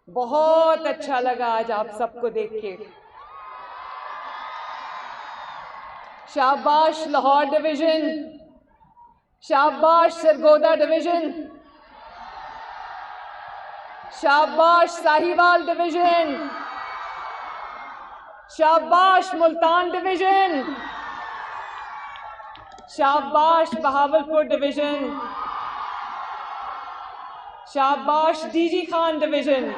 बहुत अच्छा लगा आज आप सबको देख के। शाबाश लाहौर डिवीजन, शाबाश सरगोदा डिवीजन, शाबाश साहिवाल डिवीजन, शाबाश मुल्तान डिवीजन, शाबाश बहावलपुर डिवीजन, शाबाश डीजी खान डिवीजन,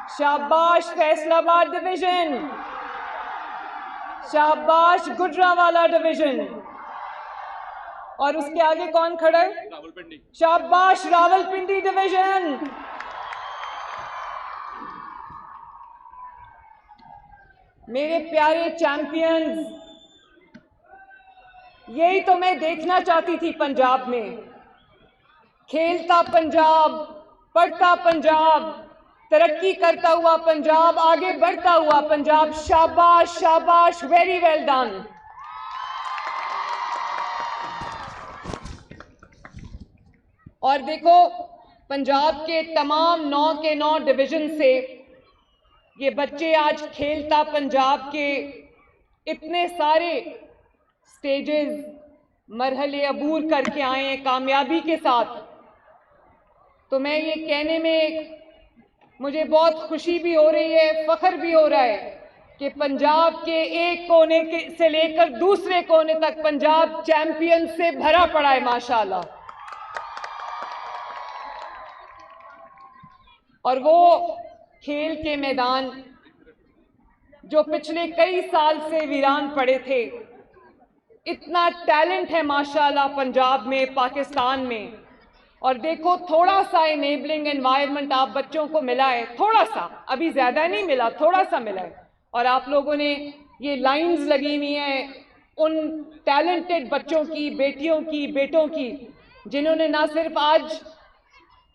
शाबाश फैसलाबाद डिवीजन, शाबाश गुजरांवाला डिवीजन। और उसके आगे कौन खड़ा है? रावलपिंडी। शाबाश रावलपिंडी डिवीजन। मेरे प्यारे चैंपियंस, यही तो मैं देखना चाहती थी पंजाब में। खेलता पंजाब, पढ़ता पंजाब, तरक्की करता हुआ पंजाब, आगे बढ़ता हुआ पंजाब। शाबाश शाबाश, वेरी वेल डन। और देखो, पंजाब के तमाम 9 के 9 डिवीजन से ये बच्चे आज खेलता पंजाब के इतने सारे स्टेजेस मरहले अबूर करके आए हैं कामयाबी के साथ। तो मैं ये कहने में मुझे बहुत खुशी भी हो रही है, फख्र भी हो रहा है कि पंजाब के एक कोने से लेकर दूसरे कोने तक पंजाब चैंपियन से भरा पड़ा है माशाल्लाह। और वो खेल के मैदान जो पिछले कई साल से वीरान पड़े थे, इतना टैलेंट है माशाल्लाह पंजाब में, पाकिस्तान में। और देखो, थोड़ा सा इनेबलिंग एनवायरनमेंट आप बच्चों को मिला है, थोड़ा सा, अभी ज्यादा नहीं मिला, थोड़ा सा मिला है। और आप लोगों ने ये लाइंस लगी हुई हैं उन टैलेंटेड बच्चों की, बेटियों की, बेटों की, जिन्होंने ना सिर्फ आज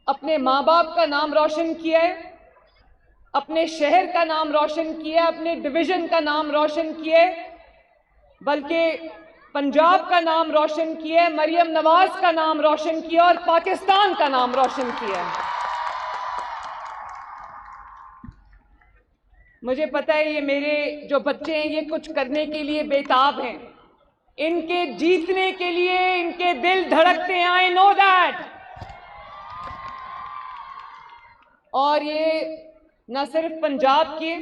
अपने माँ बाप का नाम रोशन किया है, अपने शहर का नाम रोशन किया, अपने डिवीजन का नाम रोशन किया है, बल्कि पंजाब का नाम रोशन किया है, मरियम नवाज का नाम रोशन किया और पाकिस्तान का नाम रोशन किया है। मुझे पता है ये मेरे जो बच्चे हैं ये कुछ करने के लिए बेताब हैं, इनके जीतने के लिए इनके दिल धड़कते हैं, आई नो दैट। और ये न सिर्फ पंजाब की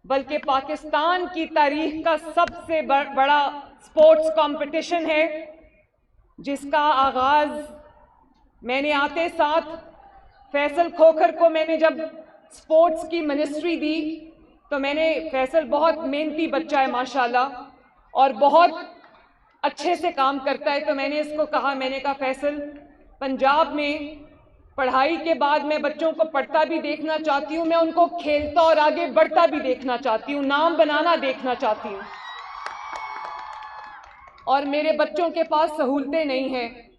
बल्कि पाकिस्तान की तारीख का सबसे बड़ा स्पोर्ट्स कंपटीशन है, जिसका आगाज़ मैंने आते साथ फैसल खोखर को मैंने जब स्पोर्ट्स की मिनिस्ट्री दी तो मैंने, फैसल बहुत मेहनती बच्चा है माशाल्लाह और बहुत अच्छे से काम करता है, तो मैंने इसको कहा, मैंने कहा फैसल, पंजाब में पढ़ाई के बाद मैं बच्चों को पढ़ता भी देखना चाहती हूँ, मैं उनको खेलता और आगे बढ़ता भी देखना चाहती हूँ, नाम बनाना देखना चाहती हूँ। और मेरे बच्चों के पास सहूलतें नहीं हैं,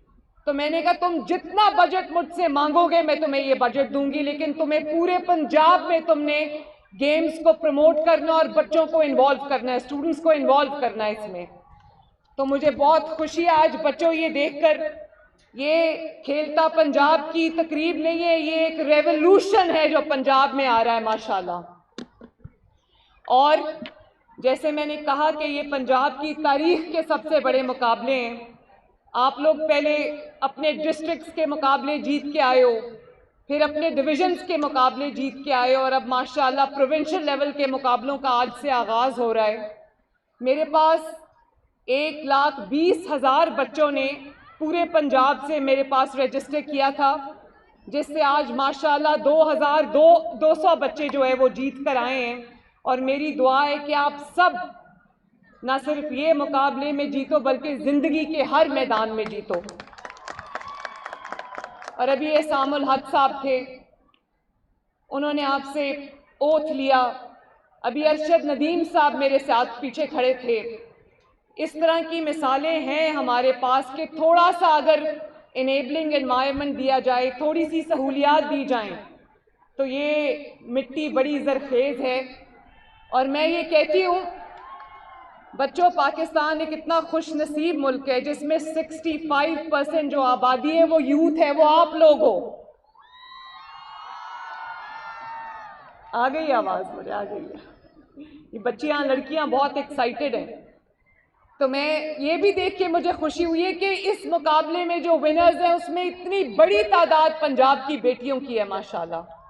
तो मैंने कहा तुम जितना बजट मुझसे मांगोगे मैं तुम्हें ये बजट दूंगी, लेकिन तुम्हें पूरे पंजाब में तुमने गेम्स को प्रमोट करना और बच्चों को इन्वॉल्व करना है, स्टूडेंट्स को इन्वॉल्व करना है इसमें। तो मुझे बहुत खुशी है आज बच्चों ये देखकर, ये खेलता पंजाब की तकरीब नहीं है, ये एक रेवोल्यूशन है जो पंजाब में आ रहा है माशाल्लाह। और जैसे मैंने कहा कि ये पंजाब की तारीख के सबसे बड़े मुकाबले हैं। आप लोग पहले अपने डिस्ट्रिक्ट्स के मुकाबले जीत के आए हो, फिर अपने डिविजन्स के मुकाबले जीत के आए हो, और अब माशाल्लाह प्रोविंशियल लेवल के मुकाबलों का आज से आगाज़ हो रहा है। मेरे पास 1,20,000 बच्चों ने पूरे पंजाब से मेरे पास रजिस्टर किया था, जिससे आज माशाल्लाह 2,200 बच्चे जो है वो जीत कर आए हैं। और मेरी दुआ है कि आप सब ना सिर्फ ये मुकाबले में जीतो बल्कि ज़िंदगी के हर मैदान में जीतो। और अभी एहसामुल हक साहब थे, उन्होंने आपसे ओथ लिया, अभी अरशद नदीम साहब मेरे साथ पीछे खड़े थे। इस तरह की मिसालें हैं हमारे पास कि थोड़ा सा अगर इनेबलिंग एनवायरनमेंट दिया जाए, थोड़ी सी सहूलियात दी जाएं, तो ये मिट्टी बड़ी ज़रखेज़ है। और मैं ये कहती हूँ बच्चों, पाकिस्तान एक इतना खुश नसीब मुल्क है जिसमें 65% जो आबादी है वो यूथ है, वो आप लोग हो। आ गई आवाज़, मुझे आ गई है। ये बच्चियाँ, लड़कियाँ बहुत एक्साइटेड हैं। तो मैं ये भी देख के मुझे खुशी हुई है कि इस मुकाबले में जो विनर्स हैं उसमें इतनी बड़ी तादाद पंजाब की बेटियों की है, माशाल्लाह।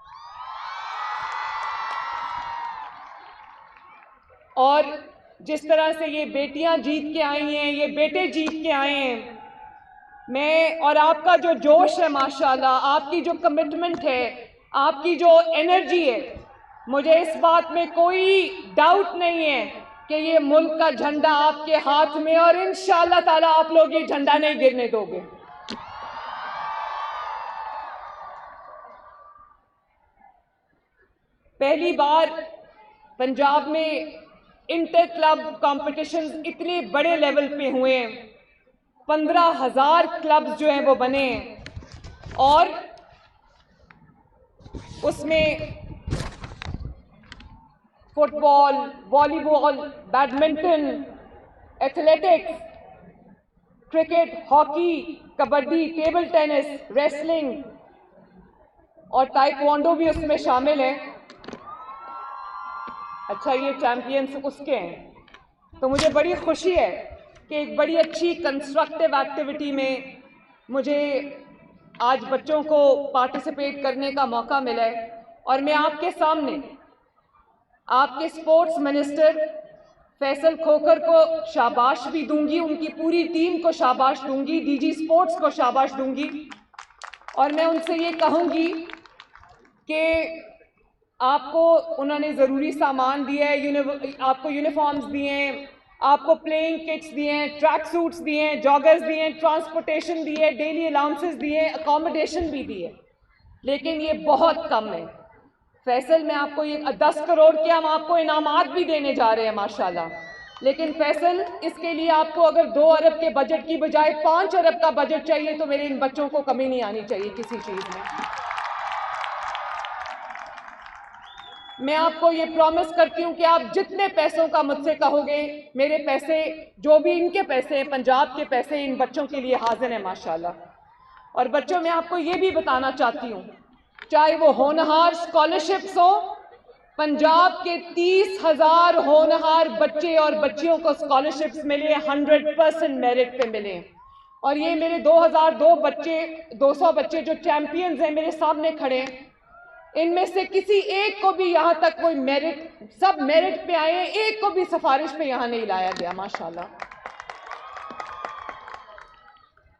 और जिस तरह से ये बेटियां जीत के आई हैं, ये बेटे जीत के आए हैं, मैं और आपका जो जोश है माशाल्लाह, आपकी जो कमिटमेंट है, आपकी जो एनर्जी है, मुझे इस बात में कोई डाउट नहीं है कि ये मुल्क का झंडा आपके हाथ में, और इंशाअल्लाह ताला आप लोग ये झंडा नहीं गिरने दोगे। पहली बार पंजाब में इंटर क्लब कॉम्पिटिशन्स इतने बड़े लेवल पे हुए हैं, 15,000 क्लब्स जो हैं वो बने हैं, और उसमें football, volleyball, badminton, athletics, cricket, hockey, kabaddi, table tennis, wrestling और ताइक्वांडो भी उसमें शामिल है। अच्छा, ये चैंपियंस उसके हैं। तो मुझे बड़ी खुशी है कि एक बड़ी अच्छी कंस्ट्रक्टिव एक्टिविटी में मुझे आज बच्चों को पार्टिसिपेट करने का मौका मिला है, और मैं आपके सामने आपके स्पोर्ट्स मिनिस्टर फैसल खोखर को शाबाश भी दूंगी, उनकी पूरी टीम को शाबाश दूंगी, डीजी स्पोर्ट्स को शाबाश दूंगी, और मैं उनसे ये कहूँगी कि आपको उन्होंने ज़रूरी सामान दिया है, आपको यूनिफॉर्म्स दिए हैं, आपको प्लेइंग किट्स दिए हैं, ट्रैक सूट्स दिए हैं, जॉगर्स दिए हैं, ट्रांसपोर्टेशन दिए, डेली अलाउंसेस दिए, अकोमोडेशन भी दिए, लेकिन ये बहुत कम है। फैसल, मैं आपको ये 10 करोड़ के हम आपको इनामात भी देने जा रहे हैं माशाल्लाह, लेकिन फैसल, इसके लिए आपको अगर 2 अरब के बजट की बजाय 5 अरब का बजट चाहिए, तो मेरे इन बच्चों को कमी नहीं आनी चाहिए किसी चीज़ में। मैं आपको ये प्रॉमिस करती हूँ कि आप जितने पैसों का मुझसे कहोगे, मेरे पैसे, जो भी इनके पैसे हैं, पंजाब के पैसे, इन बच्चों के लिए हाजिर हैं माशाल्लाह। और बच्चों, मैं आपको ये भी बताना चाहती हूँ, चाहे वो होनहार स्कॉलरशिप्स हो, पंजाब के 30,000 होनहार बच्चे और बच्चियों को स्कॉलरशिप्स मिले, 100% मेरिट पे मिले। और ये मेरे 200 बच्चे जो चैंपियंस हैं मेरे सामने खड़े हैं, इनमें से किसी एक को भी यहाँ तक कोई मेरिट, सब मेरिट पे आए हैं, एक को भी सिफारिश पे यहाँ नहीं लाया गया माशाल्लाह।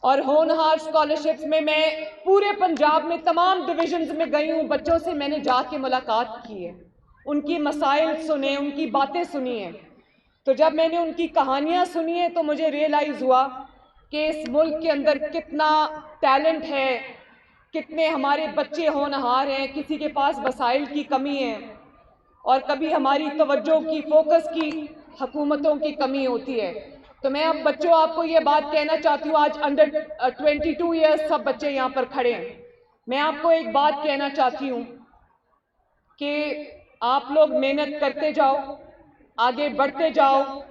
और होनहार स्कॉलरशिप्स में मैं पूरे पंजाब में तमाम डिविजन्स में गई हूँ, बच्चों से मैंने जाके मुलाकात की है, उनकी मसाइल सुने, उनकी बातें सुनी हैं। तो जब मैंने उनकी कहानियाँ सुनी हैं तो मुझे रियलाइज़ हुआ कि इस मुल्क के अंदर कितना टैलेंट है, कितने हमारे बच्चे होनहार हैं, किसी के पास वसाइल की कमी है, और कभी हमारी तवज्जो की, फोकस की हुकूमतों की कमी होती है। तो मैं अब बच्चों आपको ये बात कहना चाहती हूँ, आज अंडर 22 ईयर्स सब बच्चे यहाँ पर खड़े हैं। मैं आपको एक बात कहना चाहती हूँ कि आप लोग मेहनत करते जाओ, आगे बढ़ते जाओ।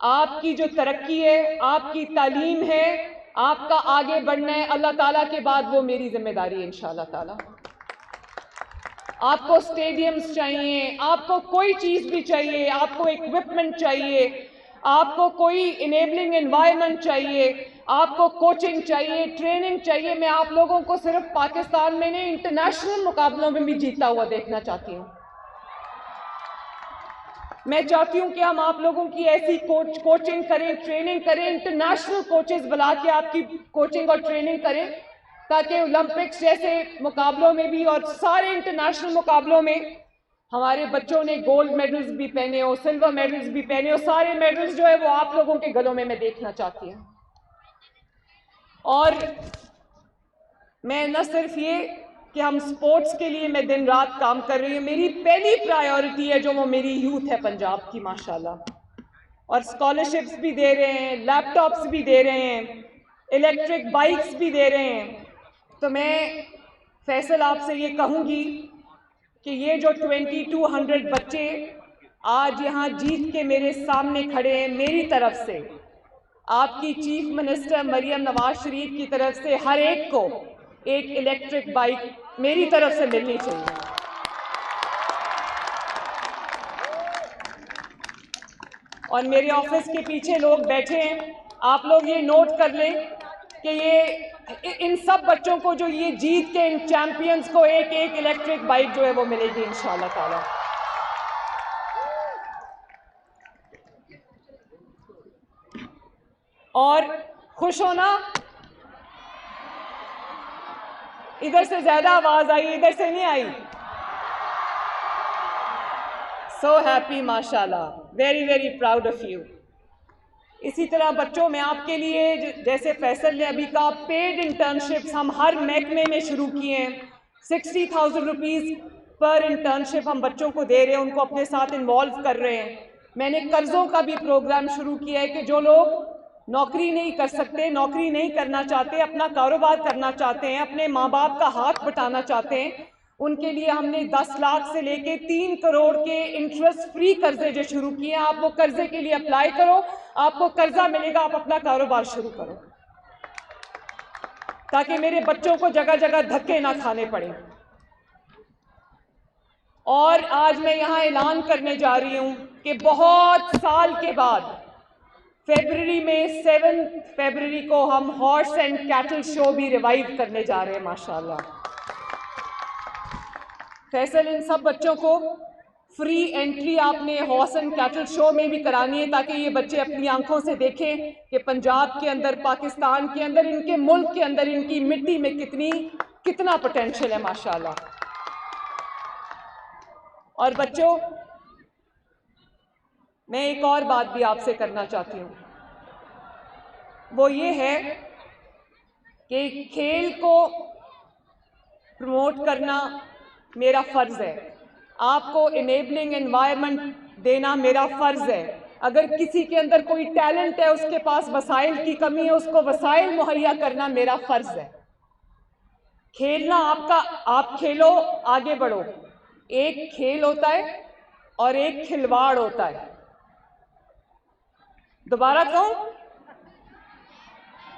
आपकी जो तरक्की है, आपकी तालीम है, आपका आगे बढ़ना है, अल्लाह ताला के बाद वो मेरी जिम्मेदारी है इंशाअल्लाह ताला। आपको स्टेडियम्स चाहिए, आपको कोई चीज़ भी चाहिए, आपको इक्विपमेंट चाहिए, आपको कोई इनेबलिंग एनवायरनमेंट चाहिए, आपको कोचिंग चाहिए, ट्रेनिंग चाहिए, मैं आप लोगों को सिर्फ पाकिस्तान में नहीं, इंटरनेशनल मुकाबलों में भी जीता हुआ देखना चाहती हूँ। मैं चाहती हूँ कि हम आप लोगों की ऐसी कोचिंग करें, ट्रेनिंग करें, इंटरनेशनल कोचेस बुला के आपकी कोचिंग और ट्रेनिंग करें, ताकि ओलंपिक्स जैसे मुकाबलों में भी और सारे इंटरनेशनल मुकाबलों में हमारे बच्चों ने गोल्ड मेडल्स भी पहने हो, सिल्वर मेडल्स भी पहने हो, सारे मेडल्स जो है वो आप लोगों के गलों में मैं देखना चाहती हूँ। और मैं न सिर्फ ये कि हम स्पोर्ट्स के लिए मैं दिन रात काम कर रही हूँ, मेरी पहली प्रायोरिटी है जो वो मेरी यूथ है पंजाब की माशाल्लाह। और स्कॉलरशिप्स भी दे रहे हैं, लैपटॉप्स भी दे रहे हैं, इलेक्ट्रिक बाइक्स भी दे रहे हैं। तो मैं फैसल आपसे ये कहूँगी कि ये जो 2200 बच्चे आज यहाँ जीत के मेरे सामने खड़े हैं, मेरी तरफ से, आपकी चीफ मिनिस्टर मरियम नवाज शरीफ की तरफ से हर एक को एक इलेक्ट्रिक बाइक मेरी तरफ से मिलनी चाहिए। और मेरे ऑफिस के पीछे लोग बैठे हैं, आप लोग ये नोट कर लें कि ये इन सब बच्चों को जो ये जीत के इन चैंपियंस को एक एक इलेक्ट्रिक बाइक जो है वो मिलेगी इंशाल्लाह ताला। और खुश हो ना? इधर से ज्यादा आवाज आई, इधर से नहीं आई। सो हैप्पी, माशाल्लाह, very very proud of you. इसी तरह बच्चों में आपके लिए जैसे फैसल ने अभी कहा, पेड इंटर्नशिप्स हम हर महकमे में शुरू किए हैं। 60,000 रुपीज़ पर इंटर्नशिप हम बच्चों को दे रहे हैं, उनको अपने साथ इन्वॉल्व कर रहे हैं। मैंने कर्ज़ों का भी प्रोग्राम शुरू किया है कि जो लोग नौकरी नहीं कर सकते, नौकरी नहीं करना चाहते, अपना कारोबार करना चाहते हैं, अपने माँ बाप का हाथ बटाना चाहते हैं, उनके लिए हमने 10 लाख से लेके 3 करोड़ के इंटरेस्ट फ्री कर्जे जो शुरू किए हैं। आप वो कर्जे के लिए अप्लाई करो, आपको कर्जा मिलेगा, आप अपना कारोबार शुरू करो, ताकि मेरे बच्चों को जगह जगह धक्के ना खाने पड़े। और आज मैं यहाँ ऐलान करने जा रही हूँ कि बहुत साल के बाद फरवरी में 7 फरवरी को हम हॉर्स एंड कैटल शो भी रिवाइव करने जा रहे हैं माशाल्लाह। फैसल, इन सब बच्चों को फ्री एंट्री आपने हॉर्स एंड कैटल शो में भी करानी है, ताकि ये बच्चे अपनी आंखों से देखें कि पंजाब के अंदर, पाकिस्तान के अंदर, इनके मुल्क के अंदर, इनकी मिट्टी में कितना पोटेंशियल है माशाल्लाह। और बच्चों, मैं एक और बात भी आपसे करना चाहती हूँ, वो ये है कि खेल को प्रमोट करना मेरा फ़र्ज़ है, आपको इनेबलिंग एनवायरनमेंट देना मेरा फ़र्ज़ है। अगर किसी के अंदर कोई टैलेंट है, उसके पास वसाइल की कमी है, उसको वसाइल मुहैया करना मेरा फ़र्ज़ है। खेलना आपका, आप खेलो, आगे बढ़ो। एक खेल होता है और एक खिलवाड़ होता है। दोबारा कहूं,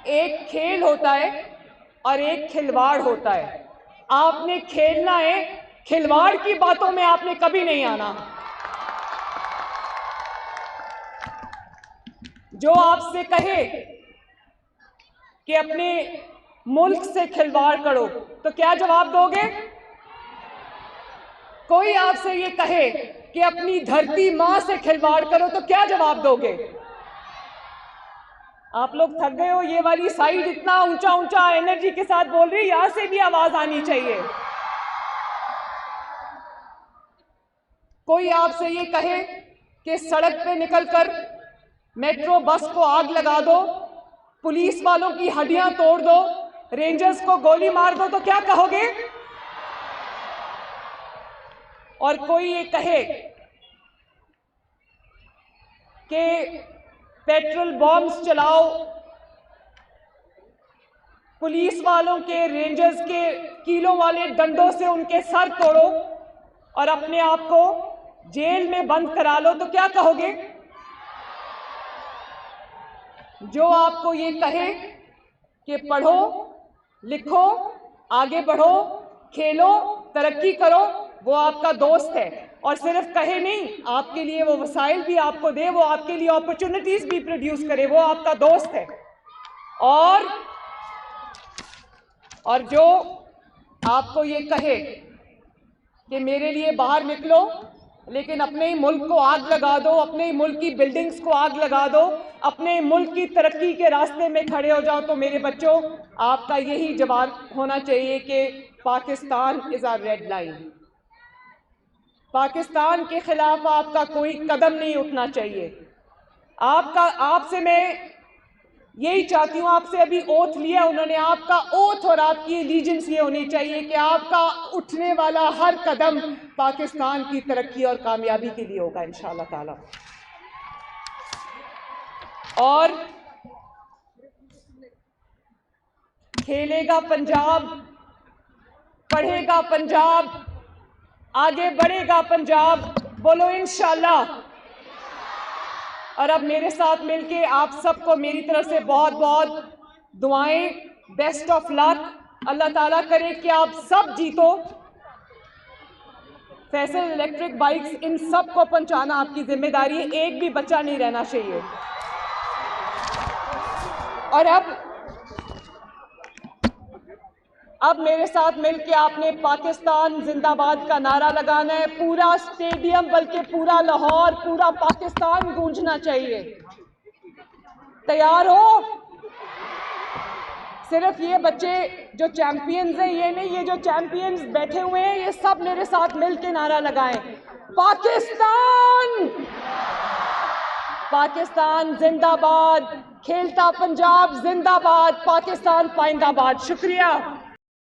एक खेल होता है और एक खिलवाड़ होता है। आपने खेलना है, खिलवाड़ की बातों में आपने कभी नहीं आना। जो आपसे कहे कि अपने मुल्क से खिलवाड़ करो, तो क्या जवाब दोगे? कोई आपसे ये कहे कि अपनी धरती मां से खिलवाड़ करो, तो क्या जवाब दोगे? आप लोग थक गए हो? ये वाली साइड इतना ऊंचा ऊंचा एनर्जी के साथ बोल रही है, यहां से भी आवाज आनी चाहिए। कोई आपसे ये कहे कि सड़क पे निकलकर मेट्रो बस को आग लगा दो, पुलिस वालों की हड्डियां तोड़ दो, रेंजर्स को गोली मार दो, तो क्या कहोगे? और कोई ये कहे कि पेट्रोल बॉम्ब्स चलाओ, पुलिस वालों के, रेंजर्स के कीलों वाले डंडों से उनके सर तोड़ो और अपने आप को जेल में बंद करा लो, तो क्या कहोगे? जो आपको ये कहे कि पढ़ो, लिखो, आगे बढ़ो, खेलो, तरक्की करो, वो आपका दोस्त है। और सिर्फ कहे नहीं, आपके लिए वो वसाइल भी आपको दे, वो आपके लिए अपॉर्चुनिटीज भी प्रोड्यूस करे, वो आपका दोस्त है। और जो आपको ये कहे कि मेरे लिए बाहर निकलो, लेकिन अपने ही मुल्क को आग लगा दो, अपने ही मुल्क की बिल्डिंग्स को आग लगा दो, अपने मुल्क की तरक्की के रास्ते में खड़े हो जाओ, तो मेरे बच्चों, आपका यही जवाब होना चाहिए कि Pakistan is our red line. Pakistan के खिलाफ आपका कोई कदम नहीं उठना चाहिए। आपसे मैं यही चाहती हूँ, आपसे अभी ओथ लिया उन्होंने, आपका ओथ और आपकी एलिजेंस ये होनी चाहिए कि आपका उठने वाला हर कदम पाकिस्तान की तरक्की और कामयाबी के लिए होगा इंशाअल्लाह ताला। और खेलेगा पंजाब, पढ़ेगा पंजाब, आगे बढ़ेगा पंजाब, बोलो इंशाअल्लाह। और अब मेरे साथ मिलके आप सबको मेरी तरफ से बहुत बहुत दुआएं, बेस्ट ऑफ लक। अल्लाह ताला करे कि आप सब जीतो। फैसल इलेक्ट्रिक बाइक्स, इन सब को पहुंचाना आपकी जिम्मेदारी है। एक भी बच्चा नहीं रहना चाहिए। और अब मेरे साथ मिलकर आपने पाकिस्तान जिंदाबाद का नारा लगाना है। पूरा स्टेडियम, बल्कि पूरा लाहौर, पूरा पाकिस्तान गूंजना चाहिए। तैयार हो? सिर्फ ये बच्चे जो चैंपियंस हैं ये नहीं, ये जो चैंपियंस बैठे हुए हैं ये सब मेरे साथ मिलकर नारा लगाएं, पाकिस्तान, पाकिस्तान जिंदाबाद, खेलता पंजाब जिंदाबाद, पाकिस्तान पाइंदाबाद। शुक्रिया।